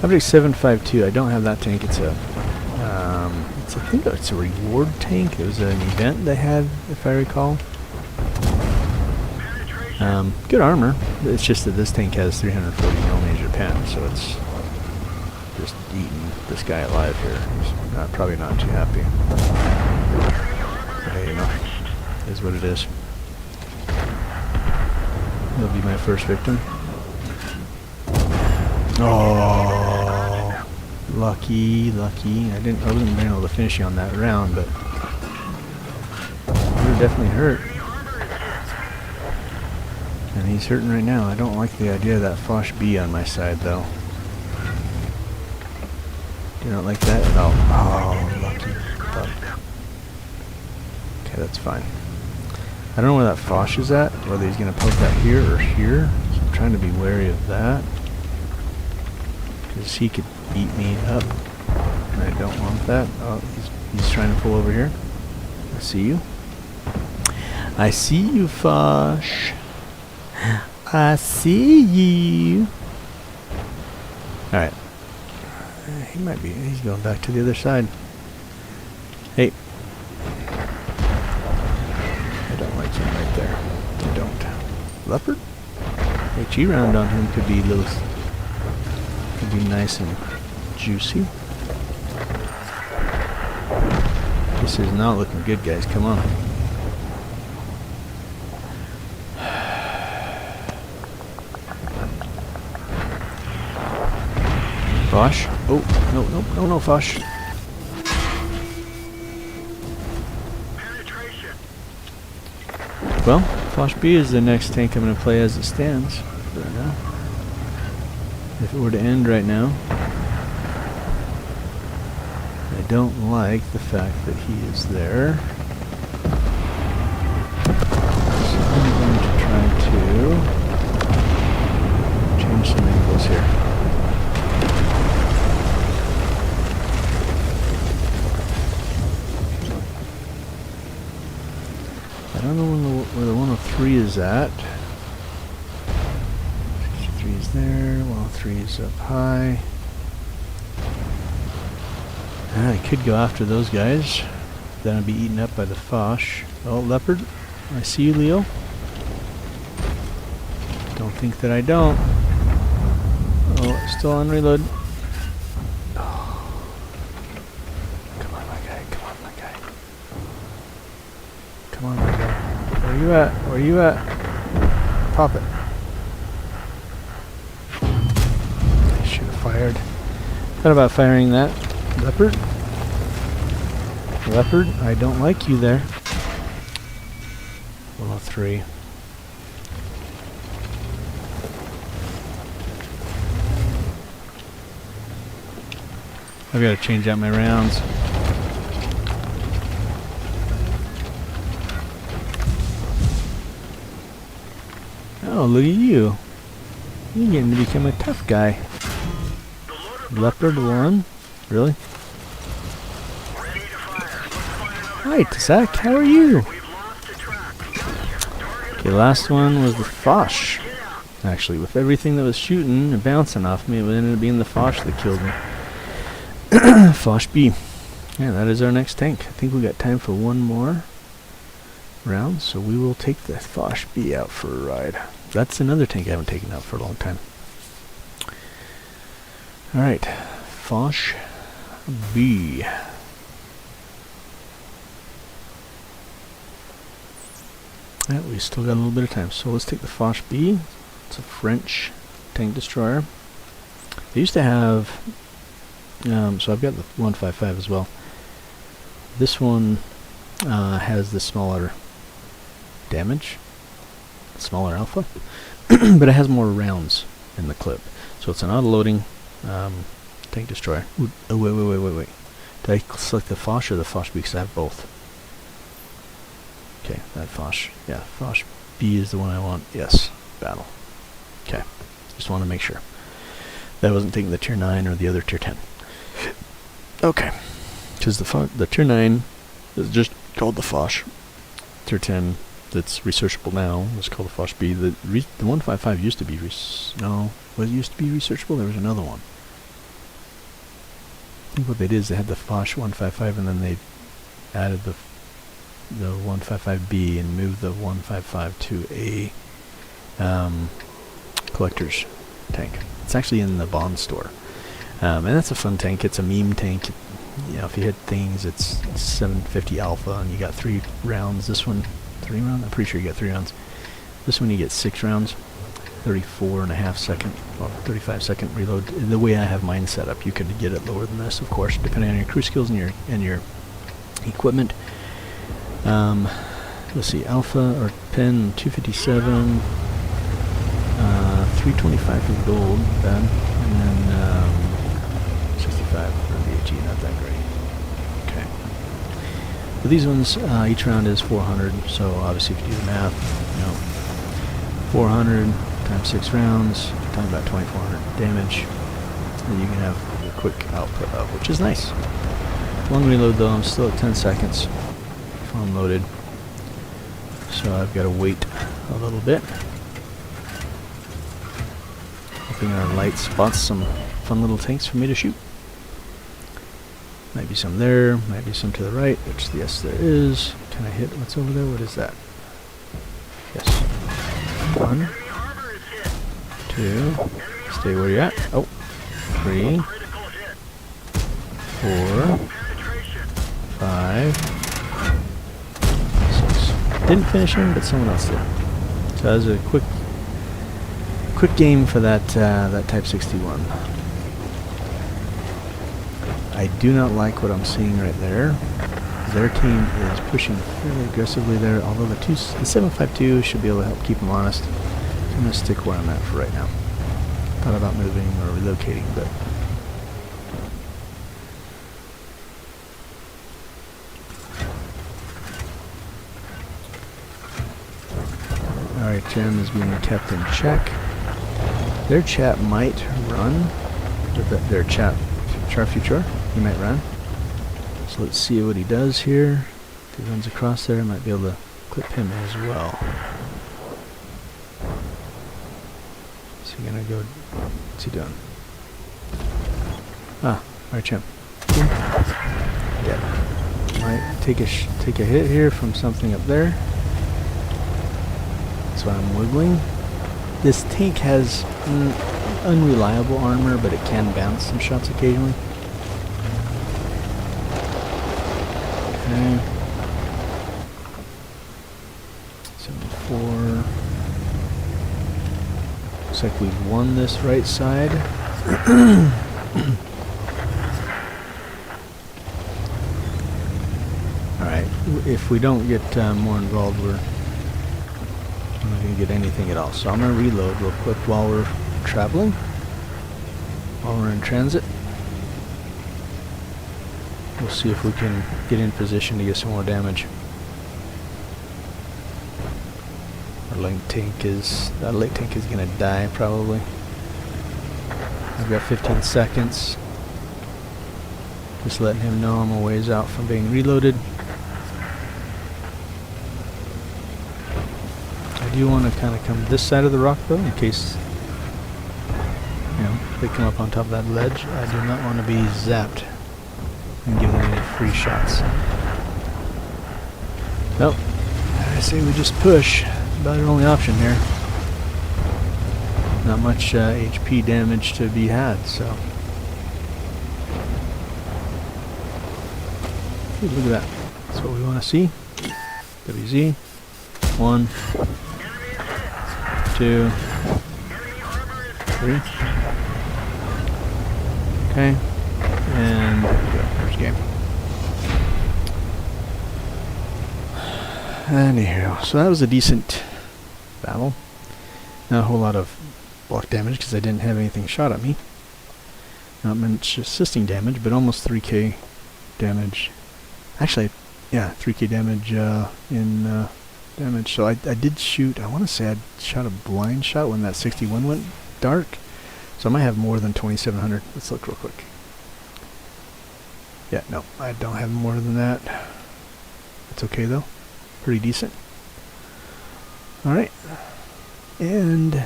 Object 752. I don't have that tank. It's a, I think it's a reward tank. It was an event they had, if I recall. Good armor. It's just that this tank has 340mm pen, so it's just eating this guy alive here. He's probably not too happy. But hey, it is what it is. He'll be my first victim. Oh, lucky. I wasn't able to finish you on that round, but you were definitely hurt. And he's hurting right now. I don't like the idea of that Foch B on my side, though. Do not like that at all. Oh, lucky. Okay, that's fine. I don't know where that Foch is at, whether he's going to poke that here or here. So I'm trying to be wary of that. Because he could beat me up. And I don't want that. Oh, he's trying to pull over here. I see you. I see you, Foch. I see you. Alright. He's going back to the other side. Hey. I don't like him right there. I don't. Leopard? HE round on him could be nice and juicy. This is not looking good, guys. Come on. Foch? Oh, no, Foch. Well, Foch B is the next tank I'm going to play as it stands right now. If it were to end right now, I don't like the fact that he is there. So I'm going to try to change some angles here. I don't know where the 103 is at. 63 is there, 103 is up high. I could go after those guys. Then I'd be eaten up by the Foch. Oh, Leopard. I see you, Leo. Don't think that I don't. Oh, still on reload. Oh. Come on, my guy. Come on, my guy. Come on, my guy. Where you at? Where you at? Pop it. I should have fired. Thought about firing that. Leopard? Leopard, I don't like you there. 103. I've got to change out my rounds. Oh, look at you. You're getting to become a tough guy. Leopard 1? Really? Hi, Zach. How are you? Okay, last one was the Foch. Actually, with everything that was shooting and bouncing off me, it ended up being the Foch that killed me. Foch B. And that is our next tank. I think we got time for one more round, so we will take the Foch B out for a ride. That's another tank I haven't taken out for a long time. Alright, Foch B. Yeah, we still got a little bit of time, so let's take the Foch B. It's a French tank destroyer. They used to have, so I've got the 155 as well. This one has the smaller damage, smaller alpha, but it has more rounds in the clip. So it's an auto-loading tank destroyer. Ooh, oh, wait. Did I select the Foch or the Foch B? Because I have both. Okay, that Foch. Yeah, Foch B is the one I want. Yes, battle. Okay, just want to make sure that I wasn't taking the tier 9 or the other tier 10. Okay, because the tier 9 is just called the Foch. Tier 10 that's researchable now is called the Foch B. The 155 used to be used to be researchable? There was another one. I think what they did is they had the Foch 155 and then they added the 155B and moved the 155 to a collector's tank. It's actually in the Bond store. And that's a fun tank. It's a meme tank. You know, if you hit things, it's 750 alpha and you got 3 rounds. This one, 3 rounds? I'm pretty sure you get 3 rounds. This one you get 6 rounds. 34.5 second or 35 second reload. The way I have mine set up, you could get it lower than this, of course, depending on your crew skills and your equipment. Let's see, alpha or pen 257, 325 for the gold, bad, and then 65 for the HE, not that great. Okay. But these ones, each round is 400, so obviously if you do the math, you know, 400 times 6 rounds, talking about 2400 damage, and you can have a quick output of, which is nice. Long reload though, I'm still at 10 seconds before I'm loaded, so I've got to wait a little bit. Hoping our light spots some fun little tanks for me to shoot. Might be some there, might be some to the right, which yes there is. Can I hit what's over there? What is that? Yes. 1, 2, stay where you're at. Oh, 3, 4, 5, 6. Didn't finish him, but someone else did. So that was a quick game for that that Type 61. I do not like what I'm seeing right there. Their team is pushing fairly aggressively there, although the 752 should be able to help keep them honest. So I'm going to stick where I'm at for right now. Thought about moving or relocating, but alright, Jen is being kept in check. Their chat might run. Their chat future, he might run. So let's see what he does here. If he runs across there, I might be able to clip him as well. So you're gonna go. What's he doing? Ah, alright, champ. Yeah. Might take a hit here from something up there. That's why I'm wiggling. This tank has unreliable armor, but it can bounce some shots occasionally. Okay. 74. Looks like we've won this right side. Alright, if we don't get more involved, we're not going to get anything at all. So I'm going to reload real quick while we're traveling, while we're in transit. We'll see if we can get in position to get some more damage. Our light tank is going to die probably. I've got 15 seconds. Just letting him know I'm a ways out from being reloaded. I do want to kind of come this side of the rock though, in case, you know, they come up on top of that ledge. I do not want to be zapped and given any 3 shots. Nope. I say we just push. About our only option here. Not much HP damage to be had, so. Ooh, look at that. That's what we want to see. WZ. 1, 2, 3. Okay. And there we go. There's game. Anyhow, so that was a decent battle. Not a whole lot of block damage because I didn't have anything shot at me. Not much assisting damage, but almost 3k damage. Actually, yeah, 3k damage in damage. So I did shoot, I want to say I shot a blind shot when that 61 went dark. So I might have more than 2700. Let's look real quick. Yeah, no, I don't have more than that. It's okay though. Pretty decent. Alright. And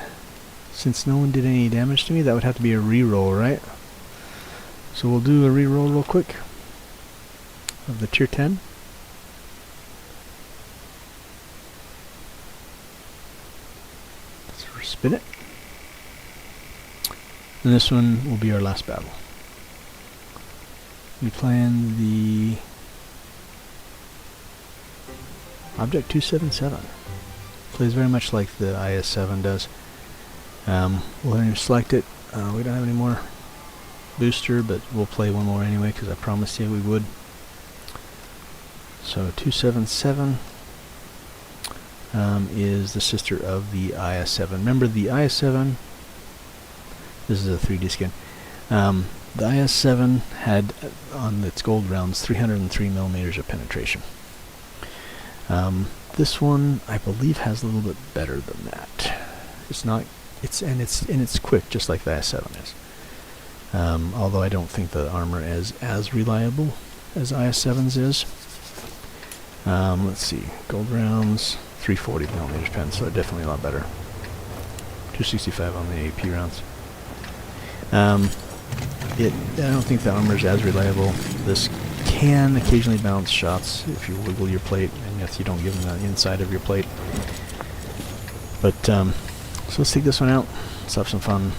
since no one did any damage to me, that would have to be a reroll, right? So we'll do a reroll real quick of the tier 10. Let's spin it. And this one will be our last battle. We plan the Object 277. Plays very much like the IS-7 does. We'll select it. We don't have any more booster, but we'll play one more anyway because I promised you we would. So 277 is the sister of the IS-7. Remember the IS-7, this is a 3D skin. The IS-7 had on its gold rounds 303 millimeters of penetration. This one, I believe, has a little bit better than that. It's not. It's quick, just like the IS-7 is. Although I don't think the armor is as reliable as IS-7's is. Let's see, gold rounds, 340 millimeters pen, so definitely a lot better. 265 on the AP rounds. I don't think the armor is as reliable. This can occasionally bounce shots if you wiggle your plate and if you don't give them the inside of your plate. But so let's take this one out. Let's have some fun.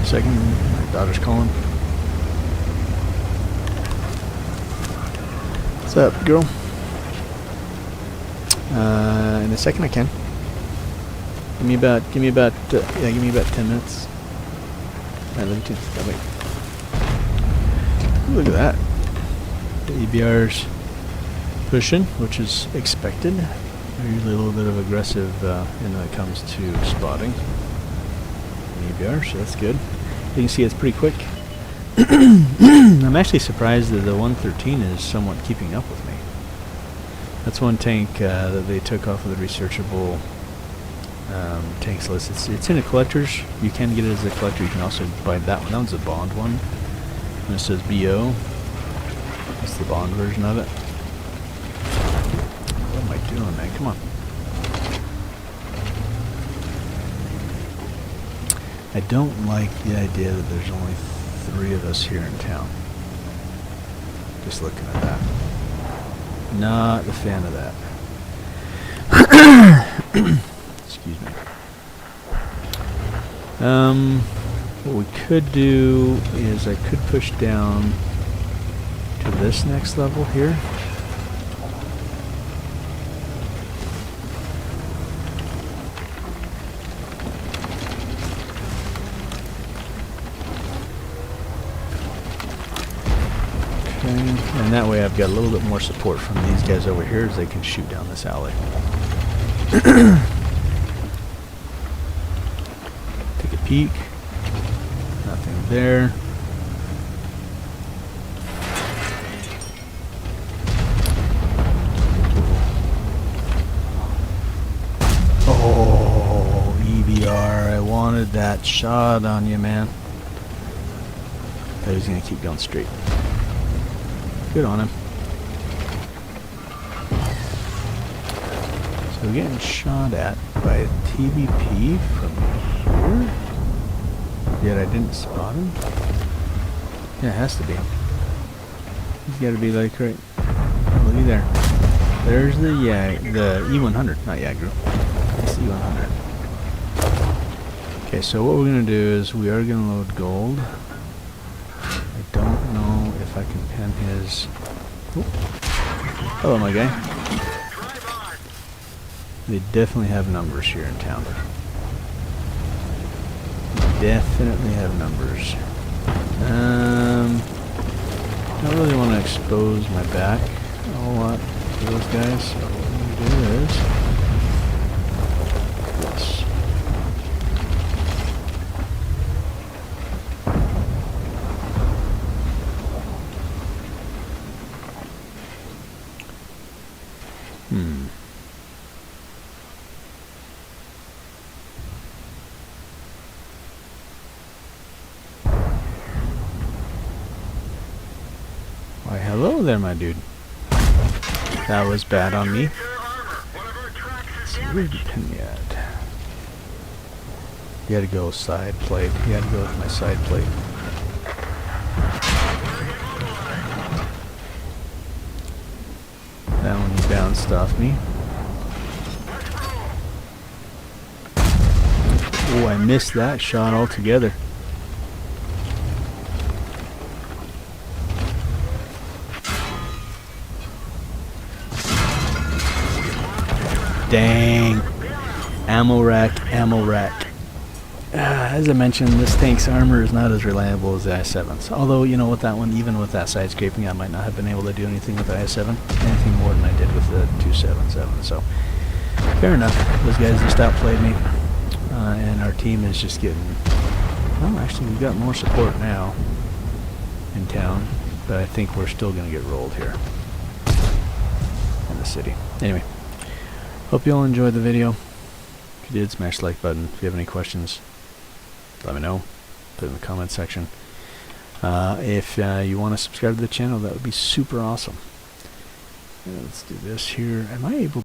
Second, my daughter's calling. What's up, girl? In a second I can. Give me about 10 minutes. Alright, let me wait. Look at that. The EBR's pushing, which is expected. They're usually a little bit of aggressive when it comes to spotting. EBR, so that's good. You can see it's pretty quick. I'm actually surprised that the 113 is somewhat keeping up with me. That's one tank that they took off of the researchable tanks list. It's in a collector's. You can get it as a collector. You can also buy that one. That one's a Bond one. And it says BO. That's the Bond version of it. What am I doing, man? Come on. I don't like the idea that there's only 3 of us here in town. Just looking at that. Not a fan of that. Excuse me. What we could do is I could push down to this next level here. And that way I've got a little bit more support from these guys over here as they can shoot down this alley. Take a peek. Nothing there. Oh, EBR, I wanted that shot on you, man. Thought he was going to keep going straight. Good on him. So we're getting shot at by a TVP from here. Yet I didn't spot him. Yeah, it has to be. He's got to be like right. Oh, looky there. There's the E100, not Yagru. It's the E100. Okay, so what we're gonna do is we are gonna load gold. I don't know if I can pen his. Oh. Hello, my guy. They definitely have numbers here in town. Definitely have numbers. I don't really want to expose my back a whole lot to those guys, so what I'm going to do is this. Why, hello there, my dude. That was bad on me. Let's see, where'd you pin me at? You had to go side plate. You had to go with my side plate. That one bounced off me. Oh, I missed that shot altogether. Dang. Ammo rack, ammo rack. As I mentioned, this tank's armor is not as reliable as the I-7's. Although, you know, with that one, even with that side scraping, I might not have been able to do anything with the I-7. Anything more than I did with the 277. So, fair enough. Those guys just outplayed me. And our team is just getting... Well, actually, we've got more support now in town. But I think we're still going to get rolled here in the city. Anyway. Hope you all enjoyed the video. If you did, smash the like button. If you have any questions, let me know. Put it in the comment section. If you want to subscribe to the channel, that would be super awesome. Let's do this here. Am I able